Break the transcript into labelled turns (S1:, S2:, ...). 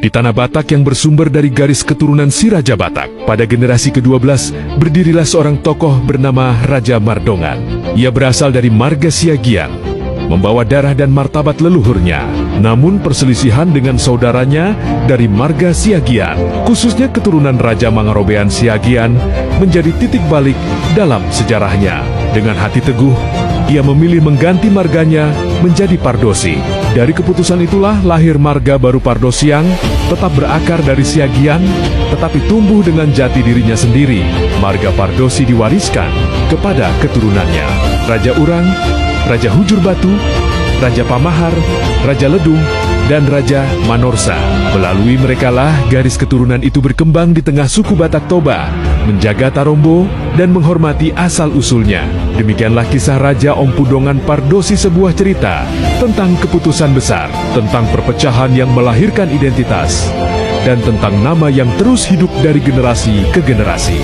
S1: Di tanah Batak yang bersumber dari garis keturunan si Raja Batak, pada generasi ke-12 berdirilah seorang tokoh bernama Raja Mardongan. Ia berasal dari marga Siagian, membawa darah dan martabat leluhurnya. Namun perselisihan dengan saudaranya dari marga Siagian, khususnya keturunan Raja Mangarobean Siagian, menjadi titik balik dalam sejarahnya. Dengan hati teguh, ia memilih mengganti marganya menjadi Pardosi. Dari keputusan itulah lahir marga baru Pardosi yang tetap berakar dari Siagian, tetapi tumbuh dengan jati dirinya sendiri. Marga Pardosi diwariskan kepada keturunannya, Raja Urang, Raja Hujur Batu, Raja Pamahar, Raja Ledung, dan Raja Manorsa. Melalui merekalah garis keturunan itu berkembang di tengah suku Batak Toba, menjaga Tarombo dan menghormati asal-usulnya. Demikianlah kisah Raja Ompudongan Pardosi, sebuah cerita tentang keputusan besar, tentang perpecahan yang melahirkan identitas, dan tentang nama yang terus hidup dari generasi ke generasi.